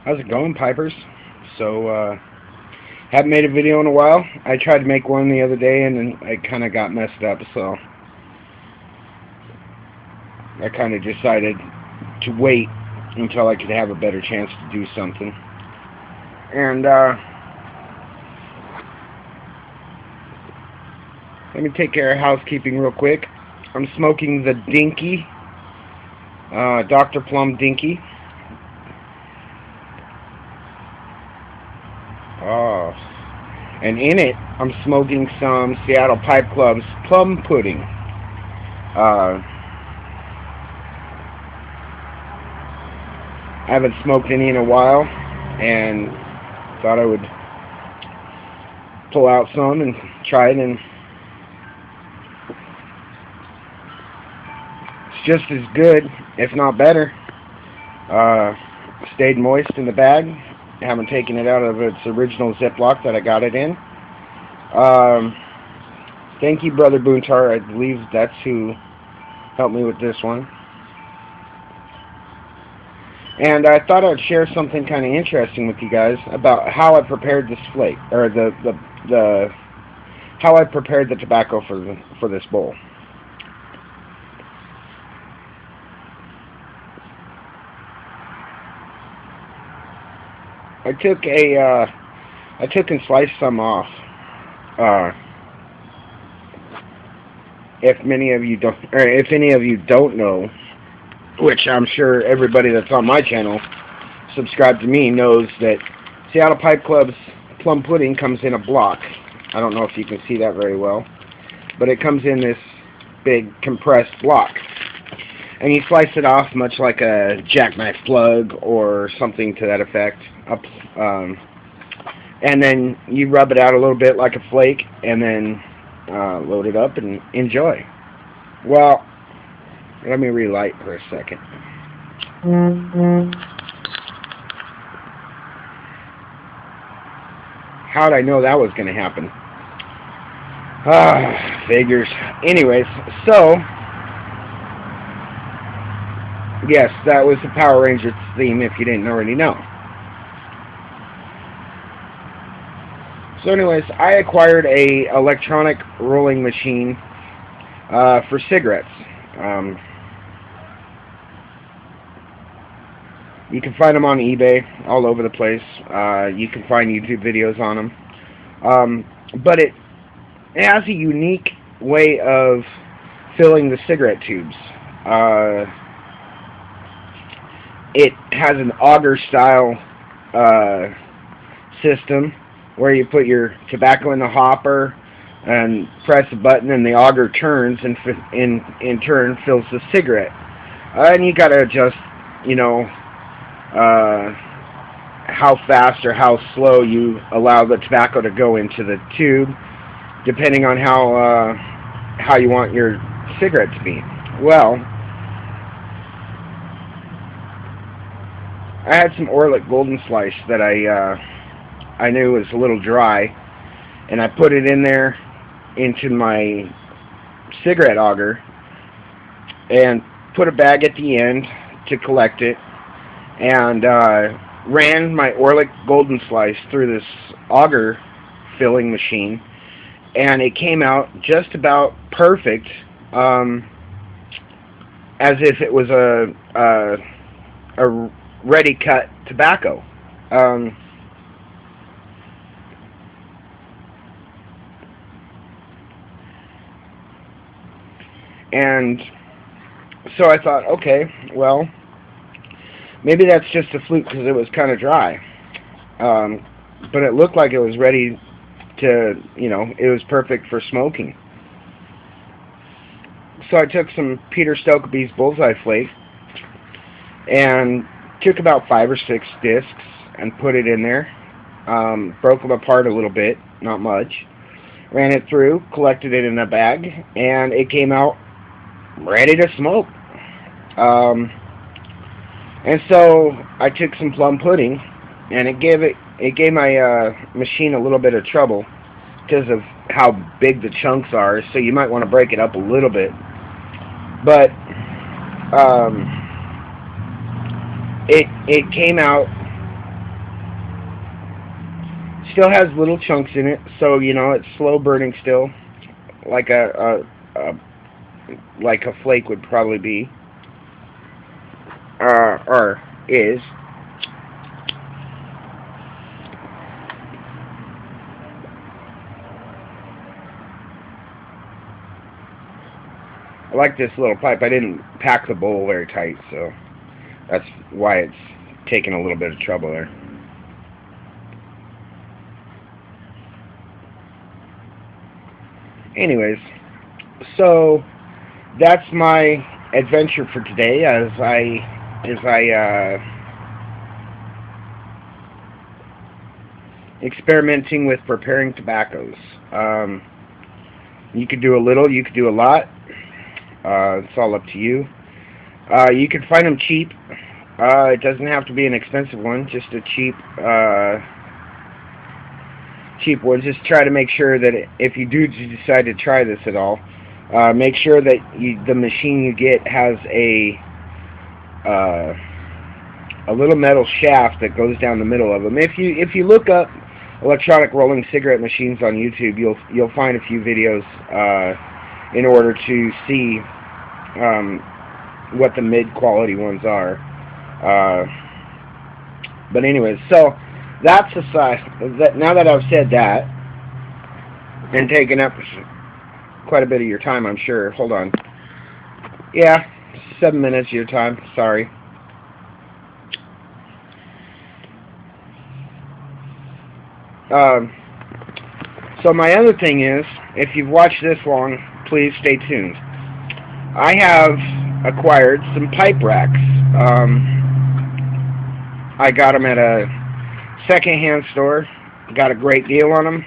How's it going, Pipers? So, haven't made a video in a while. I tried to make one the other day and then I kind of got messed up, so I kind of decided to wait until I could have a better chance to do something. And, let me take care of housekeeping real quick. I'm smoking the Dinky, Dr. Plum Dinky. Oh. And in it, I'm smoking some Seattle Pipe Club's plum pudding. I haven't smoked any in a while, and thought I would pull out some and try it, and it's just as good, if not better. Stayed moist in the bag. Haven't taken it out of its original Ziploc that I got it in. Thank you, Brother Boontar. I believe that's who helped me with this one. And I thought I'd share something kind of interesting with you guys about how I prepared this flake, or how I prepared the tobacco for this bowl. I took and sliced some off. If any of you don't know, which I'm sure everybody that's on my channel subscribed to me knows, that Seattle Pipe Club's plum pudding comes in a block. I don't know if you can see that very well, but it comes in this big compressed block. And you slice it off much like a jackknife plug or something to that effect. And then you rub it out a little bit like a flake, and then load it up and enjoy. Well, let me relight for a second. How'd I know that was going to happen? Figures. Anyways, so yes, that was the Power Rangers theme, if you didn't already know. So anyways, I acquired a electronic rolling machine for cigarettes. You can find them on eBay all over the place. You can find YouTube videos on them. But it has a unique way of filling the cigarette tubes. It has an auger style system where you put your tobacco in the hopper and press a button, and the auger turns and in turn fills the cigarette. And you got to adjust, how fast or how slow you allow the tobacco to go into the tube, depending on how you want your cigarette to be. Well, I had some Orlik Golden Slice that I knew was a little dry, and I put it in there into my cigarette auger and put a bag at the end to collect it, and ran my Orlik Golden Slice through this auger filling machine, and it came out just about perfect, as if it was a ready cut tobacco. And so I thought, okay, well, maybe that's just a fluke because it was kind of dry. But it looked like it was ready to, it was perfect for smoking. So I took some Peter Stokkebye's Bullseye Flake and took about 5 or 6 discs and put it in there. Broke them apart a little bit, not much. Ran it through, collected it in a bag, and it came out ready to smoke. And so I took some plum pudding, and it gave my machine a little bit of trouble because of how big the chunks are. So you might want to break it up a little bit. But it came out still has little chunks in it, so you know it's slow burning still, like like a flake would probably be, or is. I like this little pipe. I didn't pack the bowl very tight, so that's why it's taking a little bit of trouble there. Anyways, so that's my adventure for today as I experimenting with preparing tobaccos. You could do a little, you could do a lot. It's all up to you. You can find them cheap. It doesn't have to be an expensive one, just a cheap one. Just try to make sure that if you do decide to try this at all, make sure that the machine you get has a little metal shaft that goes down the middle of them. If you look up electronic rolling cigarette machines on YouTube, you'll find a few videos in order to see what the mid-quality ones are. But anyways, so that's aside. Now that I've said that and taken up quite a bit of your time, I'm sure. Hold on. Yeah, 7 minutes of your time. Sorry. So my other thing is, if you've watched this long, please stay tuned. I have acquired some pipe racks. I got them at a secondhand store. Got a great deal on them.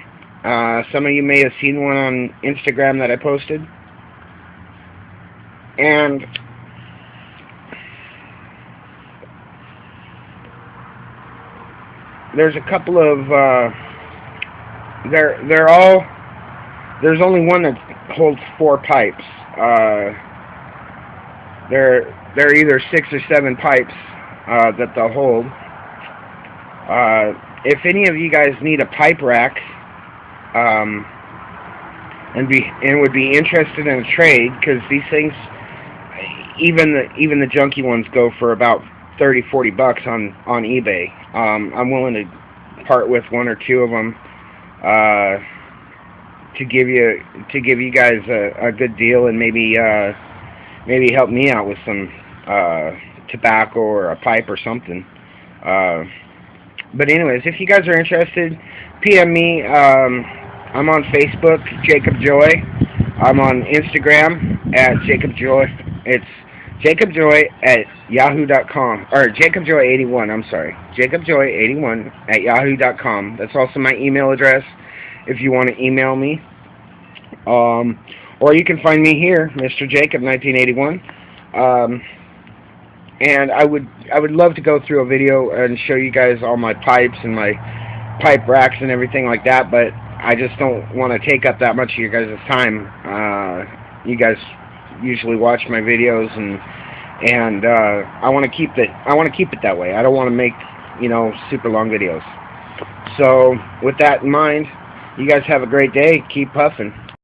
Some of you may have seen one on Instagram that I posted. And there's a couple of there's only one that holds 4 pipes. There are either 6 or 7 pipes that they'll hold. If any of you guys need a pipe rack and would be interested in a trade, because these things, even the junky ones go for about $30-40 on eBay. I'm willing to part with 1 or 2 of them to give you guys a good deal, and maybe help me out with some tobacco or a pipe or something. But anyways, if you guys are interested, PM me. I'm on Facebook, Jacob Joy. I'm on Instagram at Jacob Joy. It's jacobjoy@yahoo.com, or jacobjoy81. I'm sorry, jacobjoy81@yahoo.com. That's also my email address if you want to email me. Or you can find me here, Mr. Jacob 1981. And I would love to go through a video and show you guys all my pipes and my pipe racks and everything like that, but I just don't want to take up that much of your guys' time. You guys usually watch my videos, and I want to keep it that way. I don't want to make, super long videos. So with that in mind, you guys have a great day. Keep puffing.